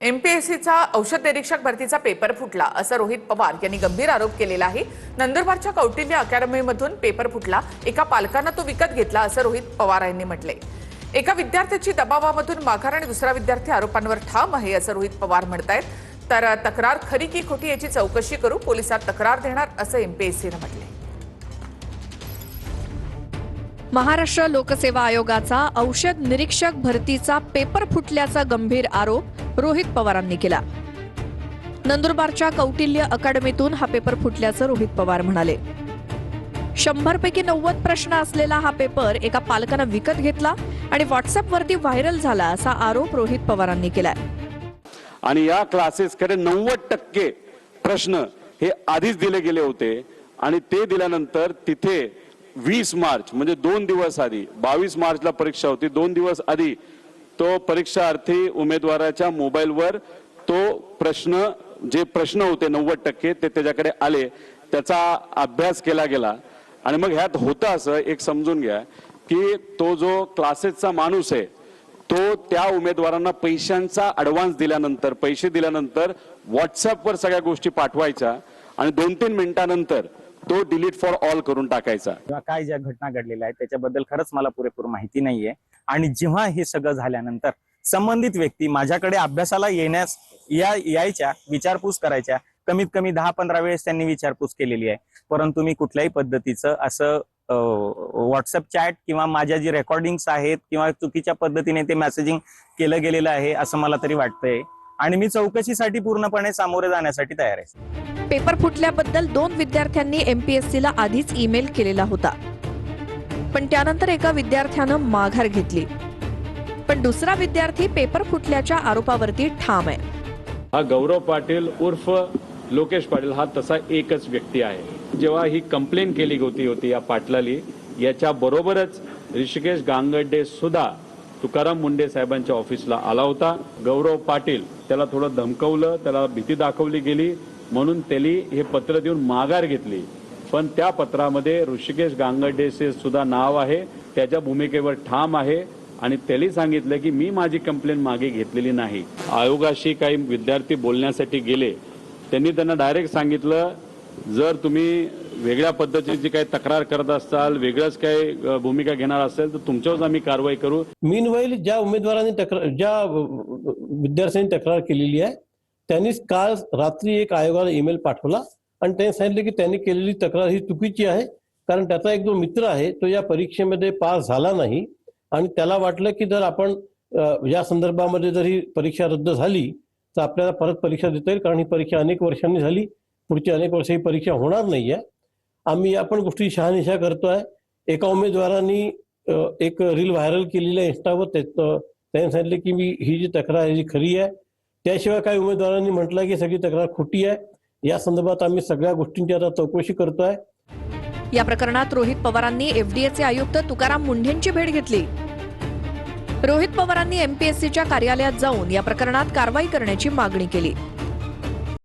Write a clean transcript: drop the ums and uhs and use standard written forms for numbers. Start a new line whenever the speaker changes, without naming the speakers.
एमपीएससीचा औषध निरीक्षक भरतीचा पेपर फुटला असं रोहित पवार यांनी गंभीर आरोप केलेला आहे। नंदुरबारच्या कौटिल्य अकॅडमीमधून पेपर फुटला, एका पालकानं तो विकत घेतला असं रोहित पवार यांनी म्हटले। एका विद्यार्थ्याची दबावामधून माघार आणि दुसरा विद्यार्थी आरोपांवर ठाम आहे असं रोहित पवार म्हणतायत। तर तक्रार खरी की खोटी याची चौकशी करू, पोलिसात तक्रार देणार असं एमपीएससीने म्हटले।
महाराष्ट्र लोकसेवा आयोगाचा औषध निरीक्षक भरतीचा पेपर फुटल्याचा गंभीर आरोप रोहित पवारांनी केला। नंदुरबारच्या कौटिल्य अकॅडमीतून हा पेपर फुटल्याचं रोहित पवार म्हणाले। 100 पैकी 90 प्रश्न असलेला हा पेपर एका पालकानं विकत घेतला आणि व्हॉट्सअपवरती व्हायरल झाला असा आरोप रोहित पवारांनी केलाय।
आणि या क्लासेसकडे 90% प्रश्न हे आधीच दिले गेले होते आणि ते दिल्यानंतर तिथे 20 मार्च म्हणजे 2 दिवस आधी 22 मार्चला परीक्षा होती। 2 दिवस आधी तो परीक्षार्थी उमेदवाराच्या मोबाईलवर तो जे प्रश्न होते 90% ते त्याच्याकडे आले, त्याचा अभ्यास केला गेला आणि मग ह्यात होतं असं एक समजून घ्या की तो जो क्लासेसचा माणूस आहे तो त्या उमेदवारांना पैशांचा ॲडव्हान्स दिल्यानंतर, पैसे दिल्यानंतर व्हॉट्सअपवर सगळ्या गोष्टी पाठवायच्या आणि 2-3 मिनिटांनंतर तो डिलीट फॉर ऑल करून टाकायचा।
काय ज्या घटना घडलेल्या आहेत त्याच्याबद्दल खरंच मला पुरेपूर माहिती नाहीये आणि जेव्हा हे सगळं झाल्यानंतर संबंधित व्यक्ती माझ्याकडे अभ्यासाला यायच्या, विचारपूस करायच्या, कमीत कमी 10-15 वेळेस त्यांनी विचारपूस केलेली आहे, परंतु मी कुठल्याही पद्धतीचं असं व्हॉट्सअप चॅट किंवा माझ्या जी रेकॉर्डिंग्स आहेत किंवा चुकीच्या पद्धतीने ते मेसेजिंग केलं गेलेलं आहे असं मला तरी वाटतंय आणि मी चौकशीसाठी पूर्णपणे सामोरे जाण्यासाठी तयार आहे।
पेपर फुटल्याबद्दल 2 विद्यार्थ्यांनी एमपीएससीला आधीच ईमेल केलेला होता, पण त्यानंतर एका विद्यार्थ्यानं माघार घेतली, पण दुसरा विद्यार्थी पेपर फुटल्याच्या आरोपावरती ठाम आहे।
हा गौरव पाटील उर्फ लोकेश पाटील हा तसा एकच व्यक्ती आहे। जेव्हा ही कंप्लेंट केली होती या पाटलाली, याच्या बरोबरच ऋषिकेश गांगर्डे सुद्धा तुकाराम मुंडे साहेबांच्या ऑफिसला आला होता। गौरव पाटील त्याला थोडं धमकवलं, त्याला भीती दाखवली गेली म्हणून त्यांनी हे पत्र देऊन माघार घेतली, पण त्या पत्रामध्ये ऋषिकेश गांगर्डेचे सुद्धा नाव आहे, त्याच्या भूमिकेवर ठाम आहे आणि त्यांनी सांगितलं की मी माझी कंप्लेंट मागे घेतलेली नाही। आयोगाशी काही विद्यार्थी बोलण्यासाठी गेले, त्यांनी त्यांना डायरेक्ट सांगितलं जर तुम्ही वेगळ्या पद्धतीची काही तक्रार करत असाल, वेगळंच काही भूमिका घेणार असेल तर तुमच्यावर आम्ही कारवाई करू।
मीनवाईल ज्या उमेदवारांनी ज्या विद्यार्थ्यांनी तक्रार केलेली आहे त्यांनीच काल रात्री एक आयोगाला ईमेल पाठवला आणि त्यांनी सांगितलं की त्यांनी केलेली तक्रार ही चुकीची आहे, कारण त्याचा एक जो मित्र आहे तो या परीक्षेमध्ये पास झाला नाही आणि त्याला वाटलं की जर आपण या संदर्भामध्ये जर ही परीक्षा रद्द झाली तर आपल्याला परत परीक्षा देता येईल, कारण ही परीक्षा अनेक वर्षांनी झाली, पुढची अनेक वर्ष ही परीक्षा होणार नाहीये। आम्ही या पण गोष्टी शहानिशा करतोय। एका उमेदवारांनी एक रील व्हायरल केलेली आहे इंस्टावर, त्यांनी सांगितलं की मी ही जी तक्रार आहे ही खरी आहे, त्याशिवाय काही उमेदवारांनी म्हटलं की सगळी तक्रार खोटी आहे। या संदर्भात आम्ही सगळ्या गोष्टींची आता चौकशी करतोय।
या प्रकरणात रोहित पवारांनी एफडीएचे आयुक्त तुकाराम मुंढेंची भेट घेतली। रोहित पवारांनी एमपीएससीच्या कार्यालयात जाऊन या प्रकरणात कारवाई करण्याची मागणी केली।